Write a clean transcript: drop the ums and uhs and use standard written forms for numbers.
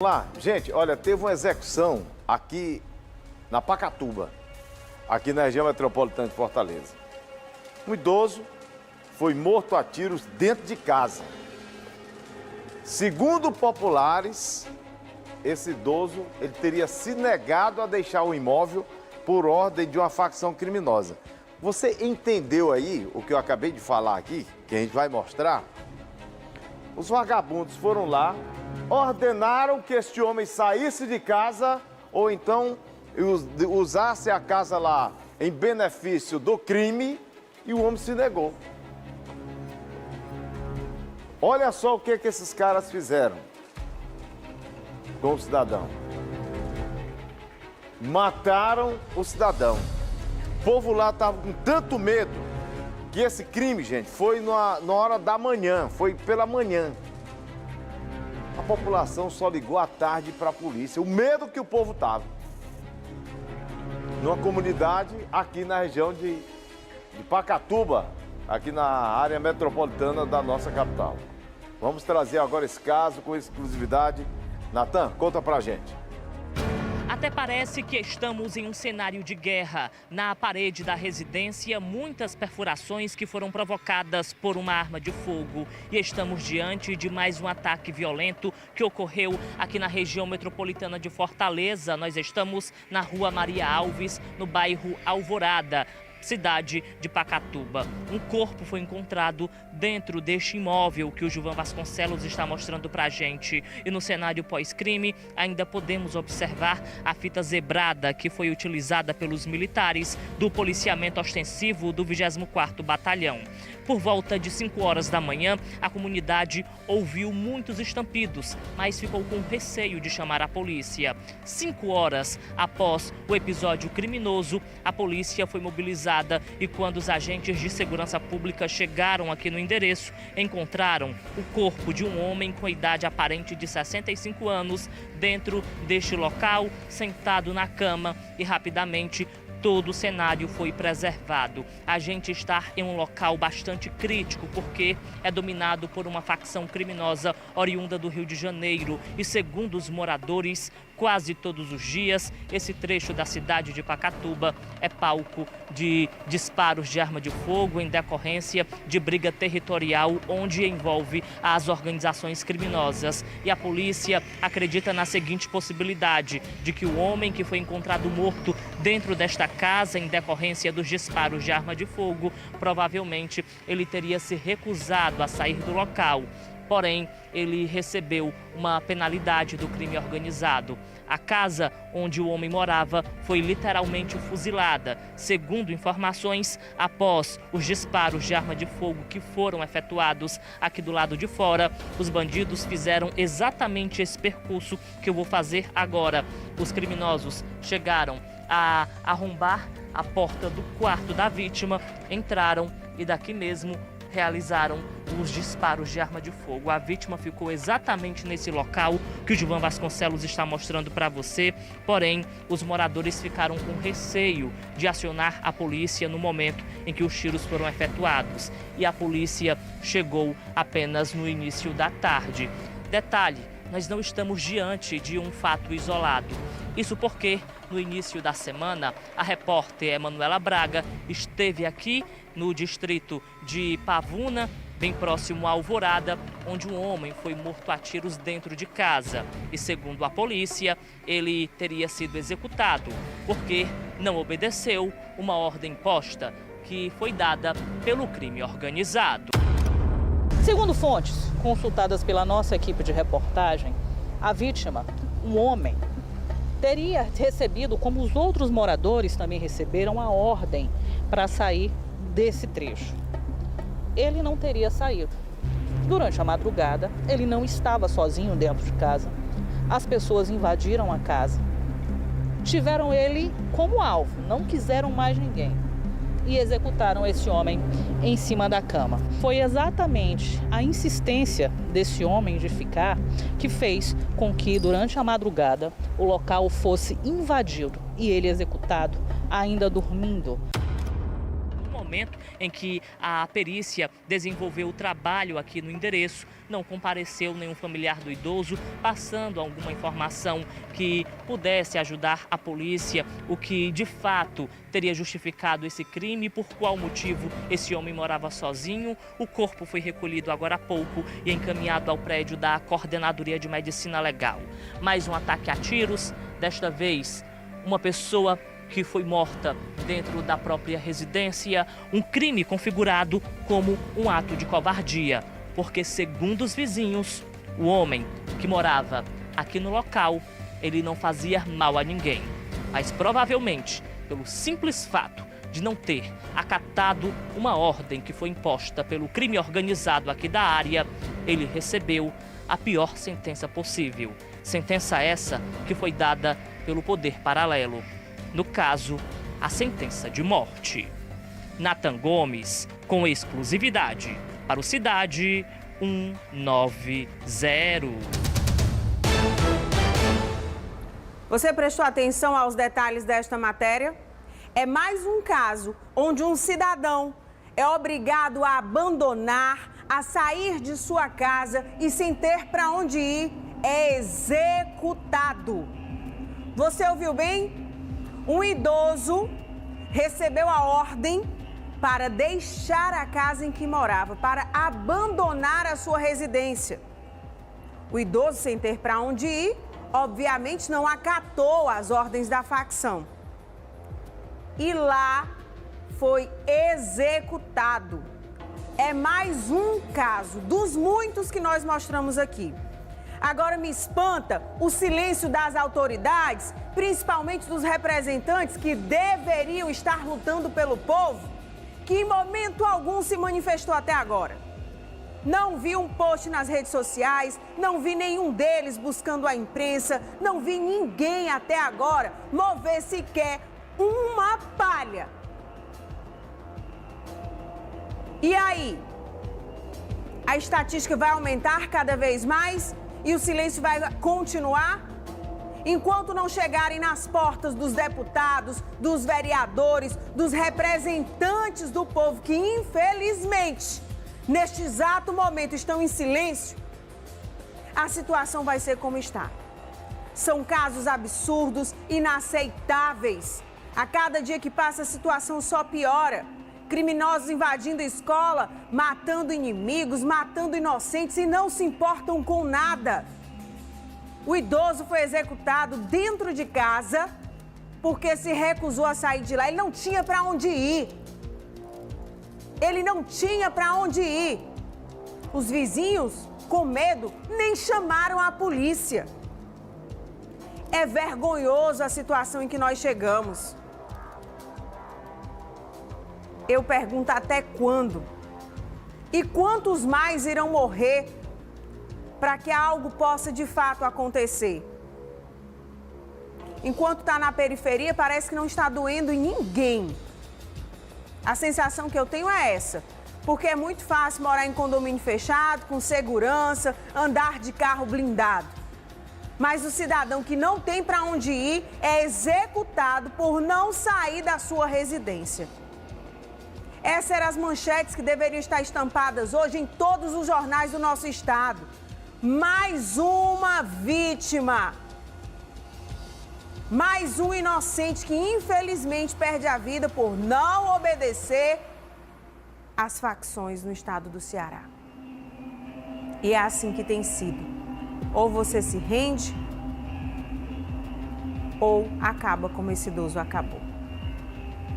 Lá, gente, olha, teve uma execução aqui na Pacatuba, aqui na região metropolitana de Fortaleza. Um idoso foi morto a tiros dentro de casa. Segundo populares, esse idoso ele teria se negado a deixar o imóvel por ordem de uma facção criminosa. Você entendeu aí o que eu acabei de falar aqui, que a gente vai mostrar? Os vagabundos foram lá, ordenaram que este homem saísse de casa ou então usasse a casa lá em benefício do crime e o homem se negou. Olha só o que esses caras fizeram com o cidadão. Mataram o cidadão. O povo lá estava com tanto medo que esse crime, gente, foi na hora da manhã, foi pela manhã. A população só ligou à tarde para a polícia, o medo que o povo tava. Numa comunidade aqui na região de Pacatuba, aqui na área metropolitana da nossa capital. Vamos trazer agora esse caso com exclusividade. Natan, conta pra gente. Até parece que estamos em um cenário de guerra. Na parede da residência, muitas perfurações que foram provocadas por uma arma de fogo. E estamos diante de mais um ataque violento que ocorreu aqui na região metropolitana de Fortaleza. Nós estamos na Rua Maria Alves, no bairro Alvorada, cidade de Pacatuba. Um corpo foi encontrado dentro deste imóvel que o Gilvan Vasconcelos está mostrando pra gente. E no cenário pós-crime ainda podemos observar a fita zebrada que foi utilizada pelos militares do policiamento ostensivo do 24º Batalhão. Por volta de 5 horas da manhã, a comunidade ouviu muitos estampidos, mas ficou com receio de chamar a polícia. 5 horas após o episódio criminoso, a polícia foi mobilizada e quando os agentes de segurança pública chegaram aqui no endereço, encontraram o corpo de um homem com idade aparente de 65 anos dentro deste local, sentado na cama e rapidamente todo o cenário foi preservado. A gente está em um local bastante crítico porque é dominado por uma facção criminosa oriunda do Rio de Janeiro e, segundo os moradores, quase todos os dias esse trecho da cidade de Pacatuba é palco de disparos de arma de fogo em decorrência de briga territorial onde envolve as organizações criminosas. E a polícia acredita na seguinte possibilidade, de que o homem que foi encontrado morto dentro desta casa em decorrência dos disparos de arma de fogo, provavelmente ele teria se recusado a sair do local. Porém, ele recebeu uma penalidade do crime organizado. A casa onde o homem morava foi literalmente fuzilada. Segundo informações, após os disparos de arma de fogo que foram efetuados aqui do lado de fora, os bandidos fizeram exatamente esse percurso que eu vou fazer agora. Os criminosos chegaram a arrombar a porta do quarto da vítima, entraram e daqui mesmo realizaram os disparos de arma de fogo. A vítima ficou exatamente nesse local que o Gilvan Vasconcelos está mostrando para você, porém, os moradores ficaram com receio de acionar a polícia no momento em que os tiros foram efetuados. E a polícia chegou apenas no início da tarde. Detalhe, nós não estamos diante de um fato isolado. Isso porque, no início da semana, a repórter Emanuela Braga esteve aqui no distrito de Pavuna, bem próximo a Alvorada, onde um homem foi morto a tiros dentro de casa. E, segundo a polícia, ele teria sido executado porque não obedeceu uma ordem posta que foi dada pelo crime organizado. Segundo fontes consultadas pela nossa equipe de reportagem, a vítima, um homem, teria recebido, como os outros moradores também receberam, a ordem para sair desse trecho. Ele não teria saído. Durante a madrugada, ele não estava sozinho dentro de casa. As pessoas invadiram a casa, tiveram ele como alvo, não quiseram mais ninguém e executaram esse homem em cima da cama. Foi exatamente a insistência desse homem de ficar que fez com que, durante a madrugada, o local fosse invadido e ele executado ainda dormindo. momento em que a perícia desenvolveu o trabalho aqui no endereço, não compareceu nenhum familiar do idoso, passando alguma informação que pudesse ajudar a polícia, o que de fato teria justificado esse crime, por qual motivo esse homem morava sozinho. O corpo foi recolhido agora há pouco e encaminhado ao prédio da Coordenadoria de Medicina Legal. Mais um ataque a tiros, desta vez uma pessoa que foi morta dentro da própria residência, um crime configurado como um ato de covardia, porque, segundo os vizinhos, o homem que morava aqui no local, ele não fazia mal a ninguém, mas provavelmente, pelo simples fato de não ter acatado uma ordem que foi imposta pelo crime organizado aqui da área, ele recebeu a pior sentença possível. Sentença essa que foi dada pelo poder paralelo. No caso, a sentença de morte. Nathan Gomes, com exclusividade para o Cidade 190. Você prestou atenção aos detalhes desta matéria? É mais um caso onde um cidadão é obrigado a abandonar, a sair de sua casa e, sem ter para onde ir, é executado. Você ouviu bem? Um idoso recebeu a ordem para deixar a casa em que morava, para abandonar a sua residência. O idoso, sem ter para onde ir, obviamente não acatou as ordens da facção. E lá foi executado. É mais um caso dos muitos que nós mostramos aqui. Agora me espanta o silêncio das autoridades, principalmente dos representantes que deveriam estar lutando pelo povo, que em momento algum se manifestou até agora. Não vi um post nas redes sociais, não vi nenhum deles buscando a imprensa, não vi ninguém até agora mover sequer uma palha. E aí? A estatística vai aumentar cada vez mais? E o silêncio vai continuar? Enquanto não chegarem nas portas dos deputados, dos vereadores, dos representantes do povo, que infelizmente, neste exato momento, estão em silêncio, a situação vai ser como está. São casos absurdos, inaceitáveis. A cada dia que passa, a situação só piora. Criminosos invadindo a escola, matando inimigos, matando inocentes e não se importam com nada. O idoso foi executado dentro de casa porque se recusou a sair de lá. Ele não tinha para onde ir. Ele não tinha para onde ir. Os vizinhos, com medo, nem chamaram a polícia. É vergonhoso a situação em que nós chegamos. Eu pergunto até quando? E quantos mais irão morrer para que algo possa de fato acontecer? Enquanto está na periferia, parece que não está doendo em ninguém. A sensação que eu tenho é essa. Porque é muito fácil morar em condomínio fechado, com segurança, andar de carro blindado. Mas o cidadão que não tem para onde ir é executado por não sair da sua residência. Essas eram as manchetes que deveriam estar estampadas hoje em todos os jornais do nosso estado. Mais uma vítima. Mais um inocente que infelizmente perde a vida por não obedecer às facções no estado do Ceará. E é assim que tem sido. Ou você se rende, ou acaba como esse idoso acabou.